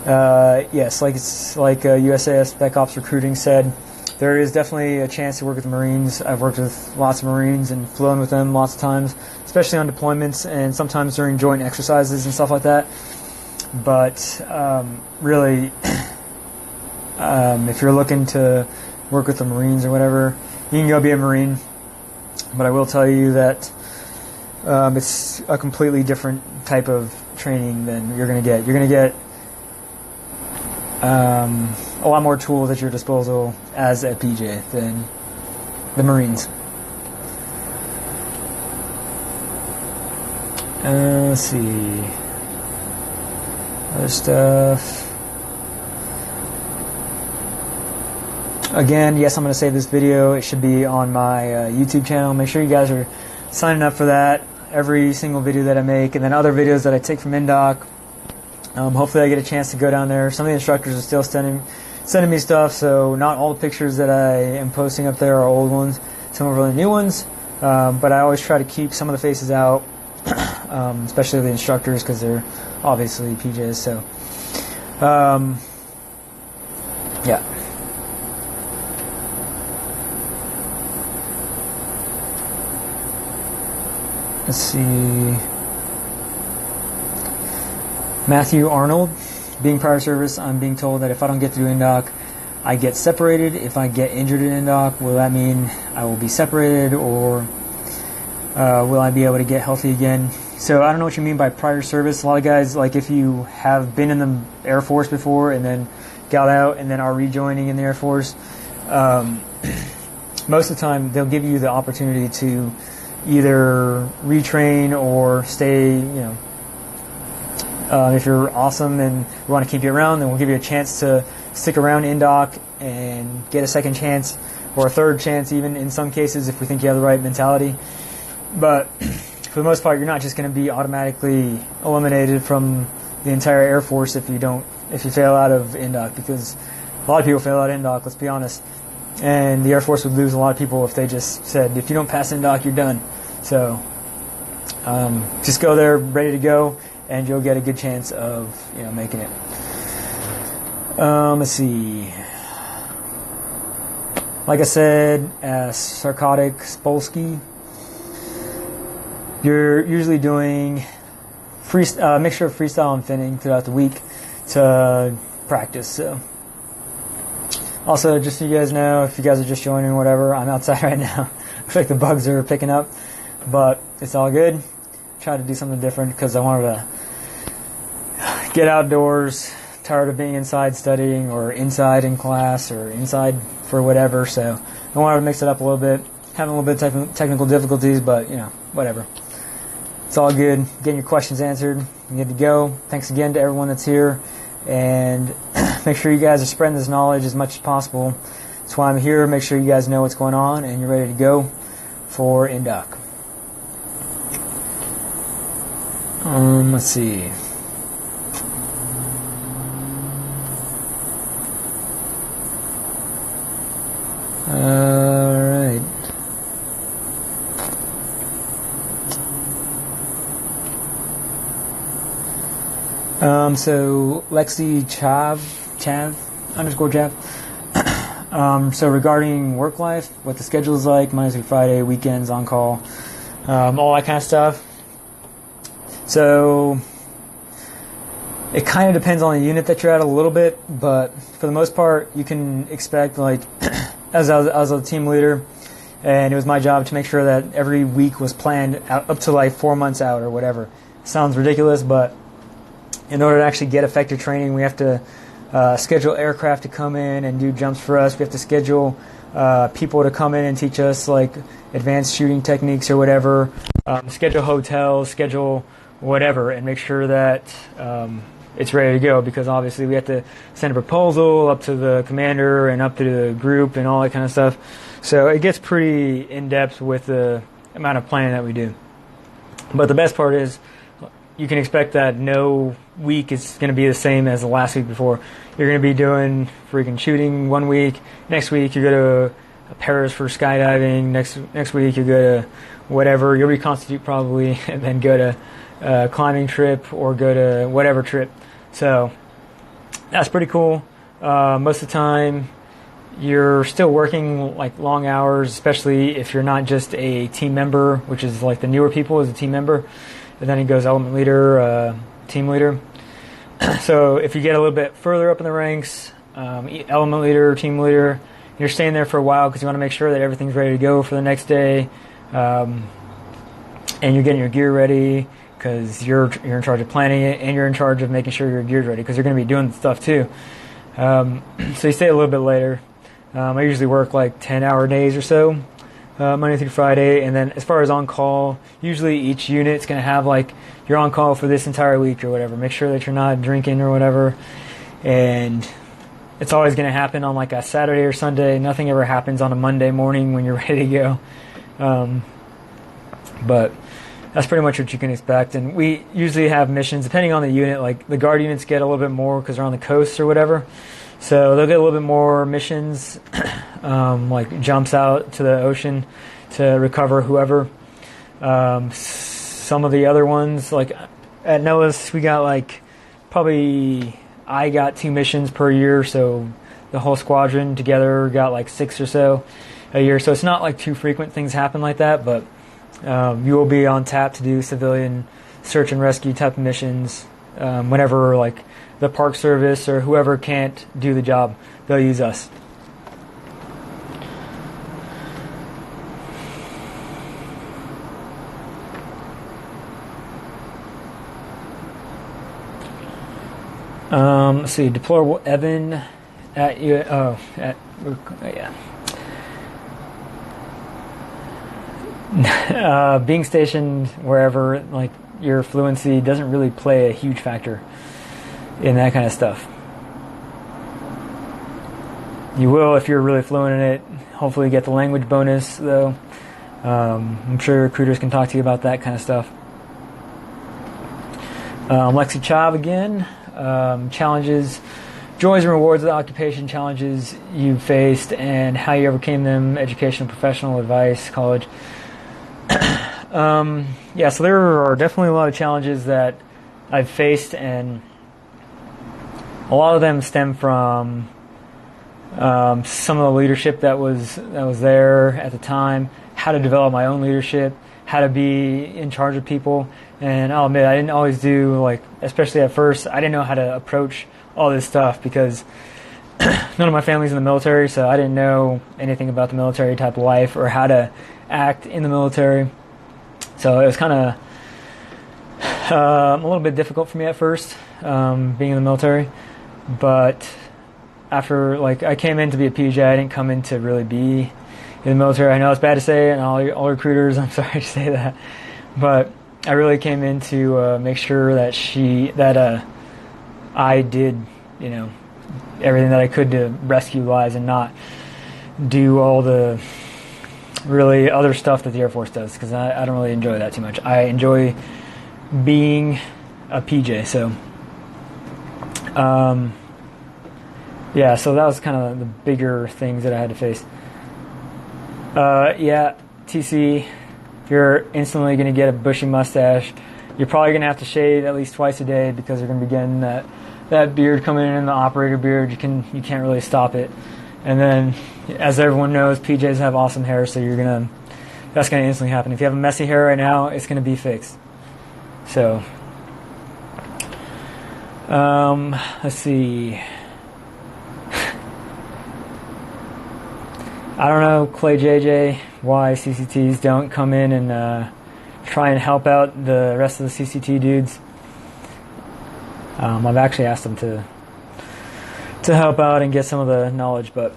Yes, like USAS Spec Ops Recruiting said, there is definitely a chance to work with the Marines. I've worked with lots of Marines and flown with them lots of times, especially on deployments and sometimes during joint exercises and stuff like that. But really, if you're looking to work with the Marines or whatever, you can go be a Marine. But I will tell you that it's a completely different type of training than you're going to get. You're going to get a lot more tools at your disposal as a PJ than the Marines. Let's see. Other stuff. Again, yes, I'm going to save this video. It should be on my YouTube channel. Make sure you guys are signing up for that. Every single video that I make, and then other videos that I take from INDOC. Hopefully I get a chance to go down there. Some of the instructors are still sending me stuff, so not all the pictures that I am posting up there are old ones. Some are really new ones, but I always try to keep some of the faces out, especially the instructors, because they're obviously PJs. So, yeah. Let's see. Matthew Arnold, being prior service, I'm being told that if I don't get through indoc, I get separated. If I get injured in indoc, will that mean I will be separated, or will I be able to get healthy again? So I don't know what you mean by prior service. A lot of guys, like if you have been in the Air Force before and then got out and then are rejoining in the Air Force, most of the time they'll give you the opportunity to either retrain or stay, if you're awesome and we want to keep you around, then we'll give you a chance to stick around in doc and get a second chance or a third chance even in some cases if we think you have the right mentality. But for the most part, you're not just going to be automatically eliminated from the entire Air Force if you fail out of indoc, because a lot of people fail out of indoc, let's be honest. And the Air Force would lose a lot of people if they just said, if you don't pass indoc, you're done. So just go there ready to go, and you'll get a good chance of making it. Let's see. Like I said, Sarcotic Spolsky, you're usually doing mixture of freestyle and finning throughout the week to practice. So, also, just so you guys know, if you guys are just joining or whatever, I'm outside right now. Looks like the bugs are picking up, but it's all good. Try to do something different because I wanted to get outdoors. Tired of being inside studying or inside in class or inside for whatever. So I wanted to mix it up a little bit. Having a little bit of technical difficulties, but whatever. It's all good. Getting your questions answered. You're good to go. Thanks again to everyone that's here. And make sure you guys are spreading this knowledge as much as possible. That's why I'm here. Make sure you guys know what's going on and you're ready to go for indoc. Let's see. All right. So Lexi Chav _Chav. So regarding work life, what the schedule is like, Monday through Friday, weekends, on call, all that kind of stuff. So it kind of depends on the unit that you're at a little bit, but for the most part, you can expect, like, as I was a team leader, and it was my job to make sure that every week was planned out, up to like 4 months out or whatever. Sounds ridiculous, but in order to actually get effective training, we have to schedule aircraft to come in and do jumps for us. We have to schedule people to come in and teach us like advanced shooting techniques or whatever. Schedule hotels, schedule whatever, and make sure that it's ready to go, because obviously we have to send a proposal up to the commander and up to the group and all that kind of stuff. So it gets pretty in-depth with the amount of planning that we do. But the best part is you can expect that no week is going to be the same as the last week before. You're going to be doing freaking shooting one week. Next week you go to Paris for skydiving. Next week you go to whatever. You'll reconstitute probably, and then go to climbing trip or go to whatever trip. So that's pretty cool. Most of the time you're still working like long hours, especially if you're not just a team member, which is like the newer people as a team member. And then it goes element leader, team leader. So if you get a little bit further up in the ranks, element leader, team leader, you're staying there for a while because you want to make sure that everything's ready to go for the next day, and you're getting your gear ready because you're in charge of planning it, and you're in charge of making sure your gear's ready because you're going to be doing stuff too. So you stay a little bit later. I usually work like 10-hour days or so, Monday through Friday, and then as far as on call, usually each unit's going to have like you're on call for this entire week or whatever. Make sure that you're not drinking or whatever, and it's always going to happen on like a Saturday or Sunday. Nothing ever happens on a Monday morning when you're ready to go. But that's pretty much what you can expect. And we usually have missions, depending on the unit. Like the guard units get a little bit more because they're on the coast or whatever. So they'll get a little bit more missions, like jumps out to the ocean to recover whoever. Some of the other ones, like at NOAA's, we got like probably I got 2 missions per year, so the whole squadron together got like 6 or so a year. So it's not like too frequent things happen like that, but you will be on tap to do civilian search and rescue type of missions whenever like the Park Service or whoever can't do the job, they'll use us. Let's see, deplorable Evan at you. Oh, yeah. Being stationed wherever, like, your fluency doesn't really play a huge factor in that kind of stuff. You will if you're really fluent in it. Hopefully get the language bonus, though. I'm sure recruiters can talk to you about that kind of stuff. Lexi Chav again. Challenges, joys and rewards of the occupation, challenges you faced and how you overcame them, educational, professional advice, college. Yeah, so there are definitely a lot of challenges that I've faced, and a lot of them stem from some of the leadership that was there at the time, how to develop my own leadership, how to be in charge of people. And I'll admit, I didn't always do, like, especially at first, I didn't know how to approach all this stuff because none of my family's in the military, so I didn't know anything about the military type of life or how to act in the military. So it was kind of a little bit difficult for me at first, being in the military. But after, like, I came in to be a PJ, I didn't come in to really be in the military. I know it's bad to say, and all recruiters, I'm sorry to say that, but I really came in to make sure that I did, you know, everything that I could to rescue lives and not do all the really other stuff that the Air Force does, because I don't really enjoy that too much. I enjoy being a PJ. So, yeah, so that was kind of the bigger things that I had to face. Yeah, TC, if you're instantly going to get a bushy mustache, you're probably going to have to shave at least twice a day because you're going to be getting that beard coming in, the operator beard. You can't really stop it. And then, as everyone knows, PJs have awesome hair, so that's going to instantly happen. If you have a messy hair right now, it's going to be fixed. So, let's see. I don't know, Clay JJ, why CCTs don't come in and try and help out the rest of the CCT dudes. I've actually asked them to help out and get some of the knowledge, but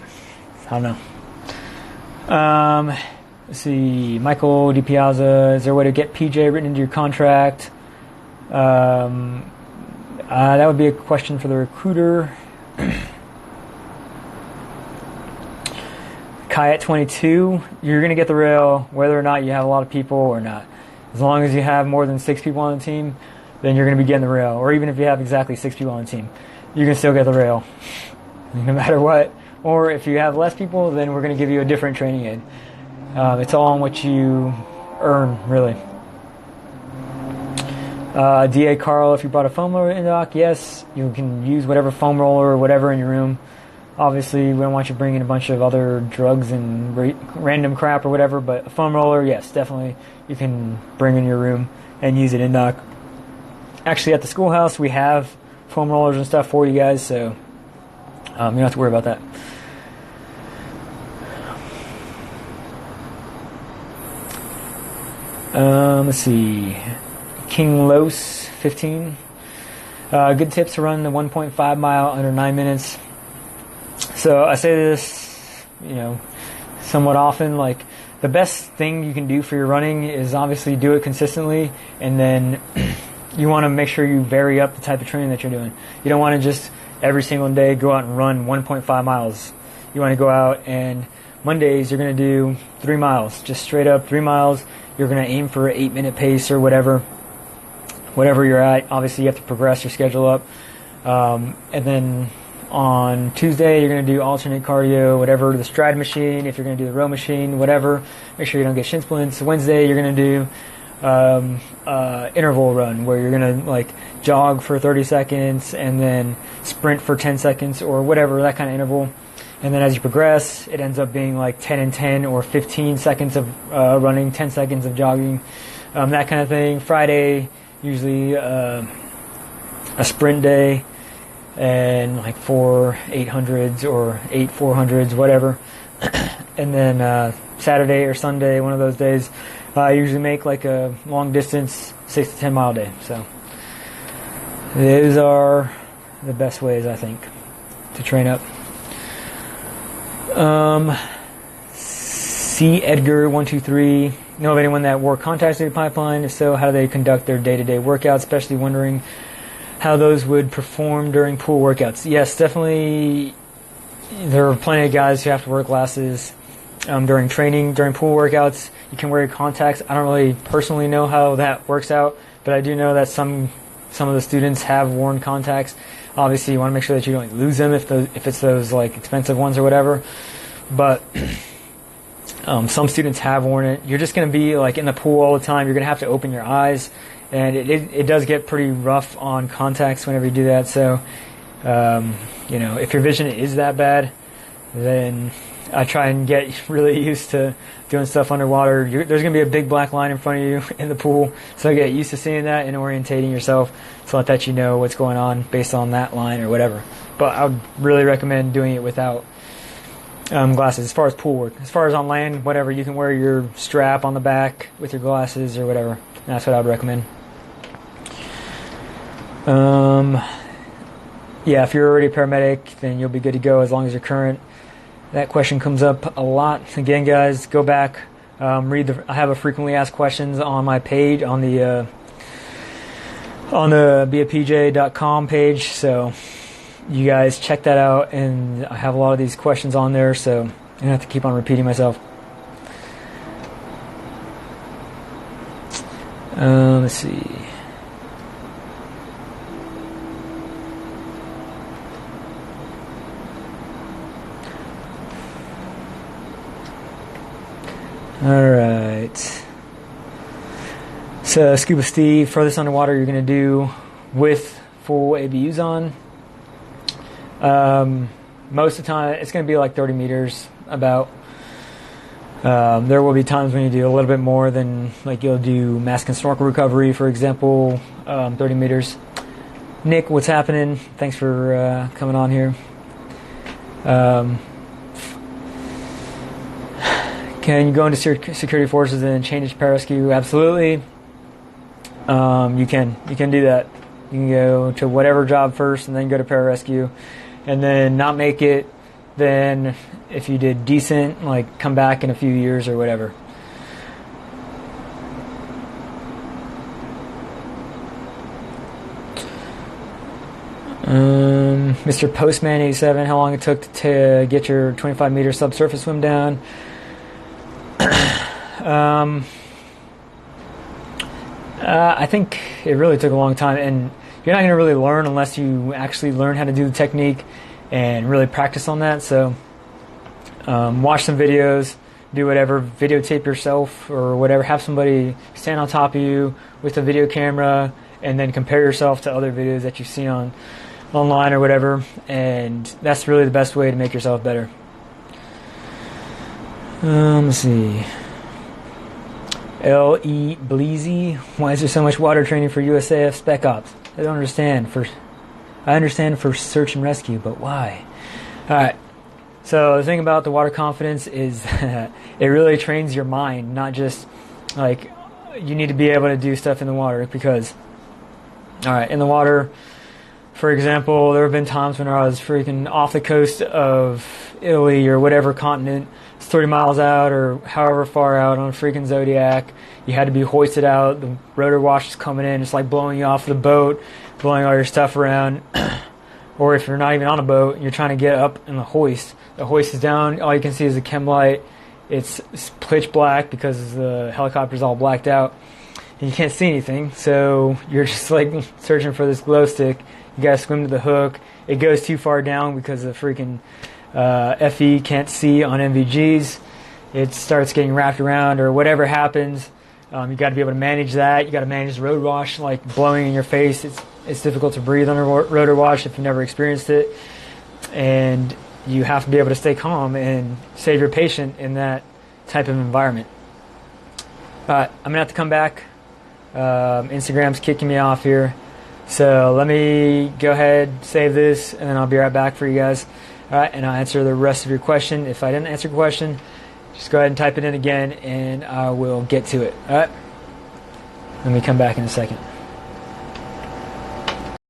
I don't know. Let's see, Michael DiPiazza, is there a way to get PJ written into your contract? That would be a question for the recruiter. Kai at 22, you're going to get the rail whether or not you have a lot of people or not. As long as you have more than 6 people on the team, then you're going to be getting the rail. Or even if you have exactly 6 people on the team, you can still get the rail, no matter what. Or if you have less people, then we're going to give you a different training aid. It's all on what you earn, really. DA Carl, if you brought a foam roller in dock, yes, you can use whatever foam roller or whatever in your room. Obviously, we don't want you bringing a bunch of other drugs and random crap or whatever, but a foam roller, yes, definitely you can bring in your room and use it in dock. Actually, at the schoolhouse, we have foam rollers and stuff for you guys, so you don't have to worry about that. Let's see. King Los 15. Good tips to run the 1.5 mile under 9 minutes. So I say this, somewhat often, like the best thing you can do for your running is obviously do it consistently, and then you want to make sure you vary up the type of training that you're doing. You don't want to just every single day go out and run 1.5 miles. You want to go out and Mondays you're going to do 3 miles, just straight up 3 miles. You're going to aim for an 8-minute pace or whatever you're at. Obviously you have to progress your schedule up. And then on Tuesday, you're going to do alternate cardio, whatever, the stride machine, if you're going to do the row machine, whatever. Make sure you don't get shin splints. Wednesday, you're going to do interval run, where you're going to jog for 30 seconds and then sprint for 10 seconds or whatever, that kind of interval. And then as you progress, it ends up being 10 and 10 or 15 seconds of running, 10 seconds of jogging, that kind of thing. Friday, usually a sprint day and like 4 800s or 8 400s, whatever. And then Saturday or Sunday, one of those days, I usually make like a long distance 6 to 10 mile day. So those are the best ways, I think, to train up. C. Edgar 123. Know of anyone that wore contacts through the pipeline? If so, how do they conduct their day-to-day workouts? Especially wondering how those would perform during pool workouts. Yes, definitely. There are plenty of guys who have to wear glasses during training. During pool workouts, you can wear contacts. I don't really personally know how that works out, but I do know that some of the students have worn contacts. Obviously, you want to make sure that you don't lose them if it's those like expensive ones or whatever. But some students have worn it. You're just going to be like in the pool all the time. You're going to have to open your eyes, and it does get pretty rough on contacts whenever you do that. So, if your vision is that bad, then I try and get really used to doing stuff underwater. There's going to be a big black line in front of you in the pool, so get used to seeing that and orientating yourself so that you know what's going on based on that line or whatever. But I would really recommend doing it without glasses as far as pool work. As far as on land, whatever, you can wear your strap on the back with your glasses or whatever. That's what I would recommend. Yeah, if you're already a paramedic, then you'll be good to go as long as you're current. That question comes up a lot. Again, guys, go back, I have a frequently asked questions on my page on the beapj.com page, so you guys check that out, and I have a lot of these questions on there, so I'm gonna have to keep on repeating myself. Let's see. Alright. So, Scuba Steve, furthest underwater you're going to do with full ABUs on. Most of the time, it's going to be like 30 meters about. There will be times when you do a little bit more than, like you'll do mask and snorkel recovery, for example, 30 meters. Nick, what's happening? Thanks for coming on here. Can you go into security forces and change to Pararescue? Absolutely. You can do that. You can go to whatever job first and then go to Pararescue, and then not make it. Then if you did decent, like come back in a few years or whatever. Mr. Postman 87, how long it took to get your 25-meter subsurface swim down? I think it really took a long time, and you're not going to really learn unless you actually learn how to do the technique and really practice on that. So watch some videos, do whatever, videotape yourself or whatever, have somebody stand on top of you with a video camera, and then compare yourself to other videos that you've seen online or whatever, and that's really the best way to make yourself better. Let's see. L.E. Bleezy, why is there so much water training for USAF Spec Ops? I don't understand. I understand for search and rescue, but why? Alright, so the thing about the water confidence is it really trains your mind, not just like you need to be able to do stuff in the water, because alright, in the water, for example, there have been times when I was freaking off the coast of Italy or whatever continent, 30 miles out or however far out on a freaking Zodiac. You had to be hoisted out. The rotor wash is coming in. It's like blowing you off the boat, blowing all your stuff around. Or if you're not even on a boat, you're trying to get up in the hoist. The hoist is down. All you can see is a chem light. It's pitch black because the helicopter's all blacked out. And you can't see anything. So you're just like searching for this glow stick. You got to swim to the hook. It goes too far down because the freaking FE can't see on MVGs. It starts getting wrapped around or whatever happens. You got to be able to manage that. You got to manage the rotor wash, like blowing in your face. It's difficult to breathe under rotor wash if you've never experienced it, and you have to be able to stay calm and save your patient in that type of environment. I'm gonna have to come back. Instagram's kicking me off here, So let me go ahead, save this, and I'll be right back for you guys. All right, and I'll answer the rest of your question. If I didn't answer your question, just go ahead and type it in again, and I will get to it. All right? Let me come back in a second.